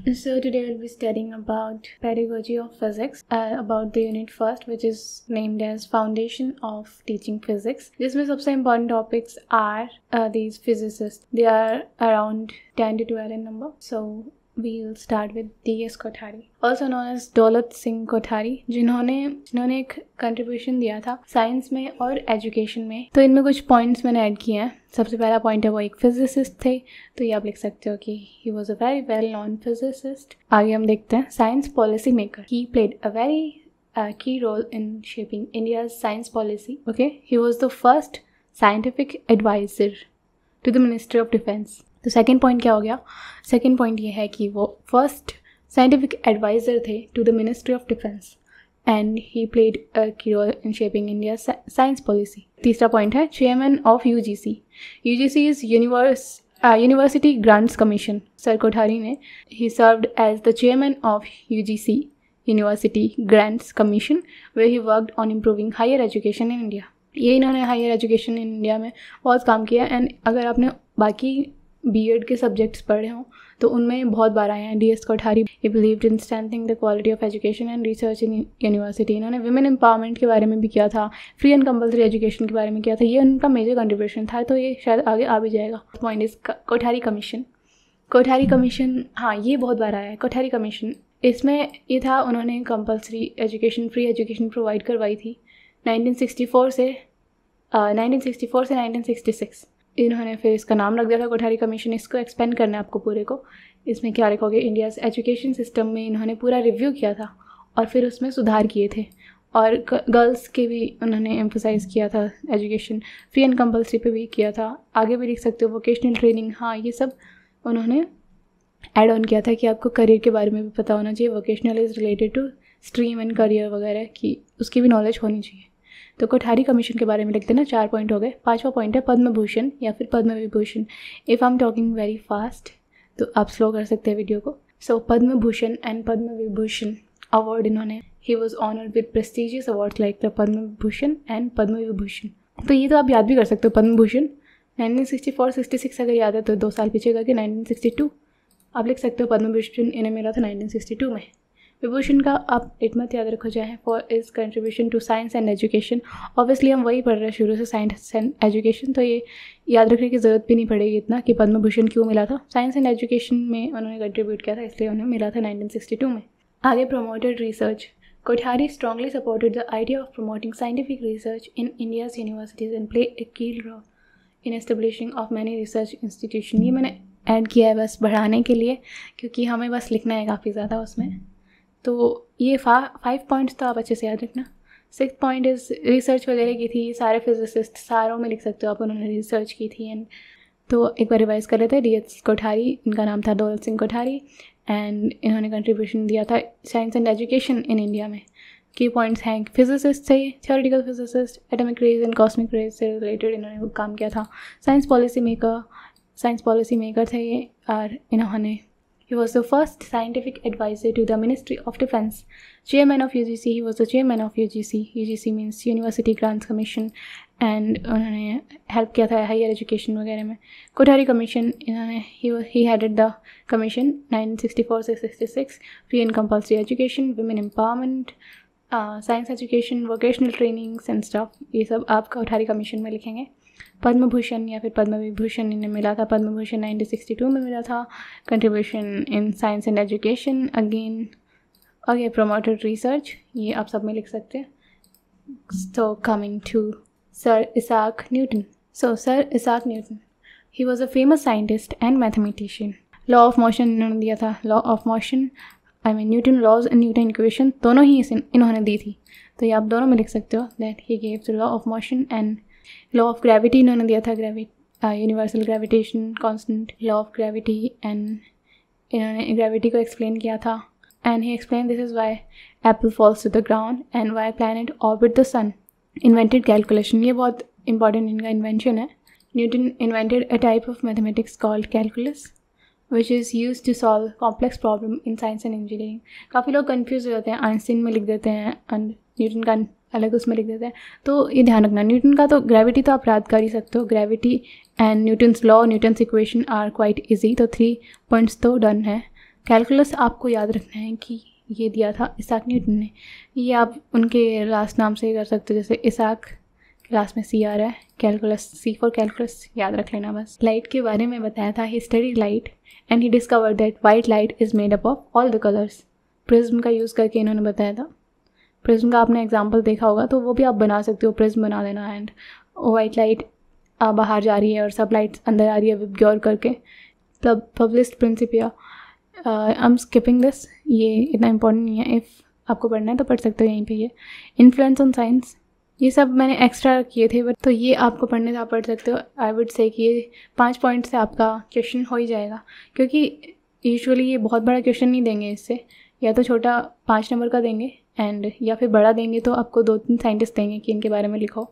So today we'll be studying about pedagogy of physics, about the unit first, which is named as Foundation of Teaching Physics. जिसमें सबसे important topics are these physicists. They are around 10 to 12 in number. So we'll start with D.S. Kothari, also known as दौलत सिंह कोठारी, जिन्होंने एक contribution दिया था science में और education में. तो इनमें कुछ पॉइंट्स मैंने ऐड किए हैं. सबसे पहला पॉइंट है वो एक फिजिसिस्ट थे, तो ये आप लिख सकते हो कि ही was a very well known physicist. आगे हम देखते हैं science policy maker. He played a very key role in shaping India's science policy. Okay, he was the first scientific advisor to the Ministry of Defense. तो second point क्या हो गया? Second point ये है कि वो फर्स्ट साइंटिफिक एडवाइज़र थे to the ministry of defence and he played a key role in shaping India science policy. तीसरा पॉइंट है chairman of UGC. UGC is university grants commission. Sir Kothari ने he served as the chairman of UGC university grants commission where he worked on improving higher education in India. ये इन्होंने higher education in India में बहुत काम किया. And अगर आपने बाकी बीएड के सब्जेक्ट्स पढ़े हों तो उनमें बहुत बार आए हैं. DS. Kothari he believed in strengthening the quality of education and research in university. इन्होंने विमेन एम्पावरमेंट के बारे में भी किया था, फ्री एंड कंपलसरी एजुकेशन के बारे में किया था. ये उनका मेजर कंट्रीब्यूशन था, तो ये शायद आगे आ भी जाएगा. Point is Kothari commission. Kothari commission, हाँ, ये बहुत बार आया है. कोठारी कमीशन, इसमें ये था उन्होंने compulsory education, free education provide करवाई थी 1964 से 1966. इन्होंने फिर इसका नाम रख दिया था कोठारी कमीशन. इसको एक्सपेंड करना है आपको पूरे को. इसमें क्या लिखोगे? इंडियाज़ एजुकेशन सिस्टम में इन्होंने पूरा रिव्यू किया था और फिर उसमें सुधार किए थे. और गर्ल्स के भी उन्होंने एम्फोसाइज़ किया था एजुकेशन, फ्री एंड कंपलसरी पे भी किया था. आगे भी लिख सकते हो वोकेशनल ट्रेनिंग. हाँ, ये सब उन्होंने ऐड ऑन किया था कि आपको करियर के बारे में भी पता होना चाहिए. Vocational is related to stream and career वगैरह की, उसकी भी नॉलेज होनी चाहिए. तो कोठारी कमीशन के बारे में लिखते ना. 4 पॉइंट हो गए. 5वां पॉइंट है पद्म भूषण या फिर Padma Vibhushan. If I am talking very fast तो आप स्लो कर सकते हैं वीडियो को. So Padma Bhushan and Padma Vibhushan award इन्होंने, he was honoured with prestigious awards like the Padma Bhushan and Padma Vibhushan. तो ये तो आप याद भी कर सकते हो. पद्म भूषण 1964-66 अगर याद है तो 2 साल पीछे करके 1962 आप लिख सकते हो. पद्म भूषण इन्हें मिला था 1962 में. विभूषण का आप इतना याद रखो जाए for his contribution to science and education. Obviously हम वही पढ़ रहे हैं शुरू से, साइंस एंड एजुकेशन, तो ये याद रखने की ज़रूरत भी नहीं पड़ेगी इतना कि पद्म भूषण क्यों मिला था. साइंस एंड एजुकेशन में उन्होंने कंट्रीब्यूट किया था, इसलिए उन्हें मिला था 1962 में. आगे promoted research. Kothari strongly supported the idea of promoting scientific research in India's universities and play a key role in establishing of many research institution. ये मैंने ऐड किया है बस बढ़ाने के लिए, क्योंकि हमें बस लिखना है काफ़ी ज़्यादा उसमें. तो ये 5 पॉइंट्स तो आप अच्छे से याद रखना. 6th पॉइंट इज़ रिसर्च वगैरह की थी. सारे फिजिसिस्ट सारों में लिख सकते हो आप, उन्होंने रिसर्च की थी. एंड तो एक बार रिवाइज कर लेते हैं. डी.एस. कोठारी, इनका नाम था दौलत सिंह कोठारी, एंड इन्होंने कंट्रीब्यूशन दिया था science and education in India में. की पॉइंट्स हैं फिजिसिस्ट थे, theoretical physicist, atomic rays and cosmic rays से रिलेटेड इन्होंने काम किया था. साइंस पॉलिसी मेकर थे ये. और इन्होंने he was the first scientific advisor to the Ministry of Defense. Chairman of UGC, he was the chairman of UGC. UGC means University Grants Commission. And उन्होंने हेल्प किया था हायर एजुकेशन वगैरह में. Kothari commission, इन्होंने he headed the commission 1964 से 66. Free and compulsory education, women empowerment, science education, vocational trainings and stuff. ये सब आप कोठारी कमीशन में लिखेंगे. पद्म भूषण या फिर पद्म विभूषण इन्हें मिला था. पद्म भूषण 1962 में मिला था. Contribution in science and education again. और ये प्रमोटेड रिसर्च, ये आप सब में लिख सकते हैं. So coming to sir Isaac Newton. So sir Isaac Newton, he was a famous scientist and mathematician. Law of motion इन्होंने दिया था. Law of motion, I mean Newton laws and Newton equation, दोनों ही इन्होंने दी थी. तो ये आप दोनों में लिख सकते हो that he gave the law of motion. And law of gravity इन्होंने दिया था, universal gravitation constant, law of gravity. And इन्होंने ग्रेविटी को एक्सप्लेन किया था. And he explain this is why apple falls to the ground and why planet orbit the sun. Invented calculation, ये बहुत important इनका इन्वेंशन है. Newton invented a type of mathematics called calculus which is use to solve complex problem in science and engineering. काफ़ी लोग confuse हो जाते हैं, Einstein में लिख देते हैं एंड न्यूटन का अलग उसमें लिख देते हैं. तो ये ध्यान रखना, न्यूटन का तो ग्रेविटी तो आप याद कर ही सकते हो. Gravity and Newton's law, Newton's equation are quite easy. तो 3 पॉइंट्स तो डन है. कैलकुलस आपको याद रखना है कि ये दिया था इसाक न्यूटन ने। ये आप उनके लास्ट नाम से कर सकते हो, जैसे इसाक, क्लास में सी आ रहा है, कैलकुलस, सी फॉर कैलकुलस, याद रख लेना बस। लाइट के बारे में बताया था, he studied light and he discovered that white light is made up of all the colours. Prism का यूज़ करके इन्होंने बताया था। प्रिज्म का आपने एग्जाम्पल देखा होगा, तो वो भी आप बना सकते हो, प्रिज्म बना लेना। एंड वाइट लाइट बाहर जा रही है और सब लाइट अंदर आ रही है विबग्योर करके। तब published Principia, I am skipping this, ये इतना इंपॉर्टेंट नहीं है, इफ़ आपको पढ़ना है तो पढ़ सकते हो यहीं पे। ये इन्फ्लुएंस ऑन साइंस, ये सब मैंने एक्स्ट्रा किए थे, बट तो ये आपको पढ़ने से आप पढ़ सकते हो। आई वुड से कि ये 5 पॉइंट से आपका क्वेश्चन हो ही जाएगा, क्योंकि यूजुअली ये बहुत बड़ा क्वेश्चन नहीं देंगे इससे, या तो छोटा 5 नंबर का देंगे एंड या फिर बड़ा देंगे तो आपको 2-3 साइंटिस्ट देंगे कि इनके बारे में लिखो।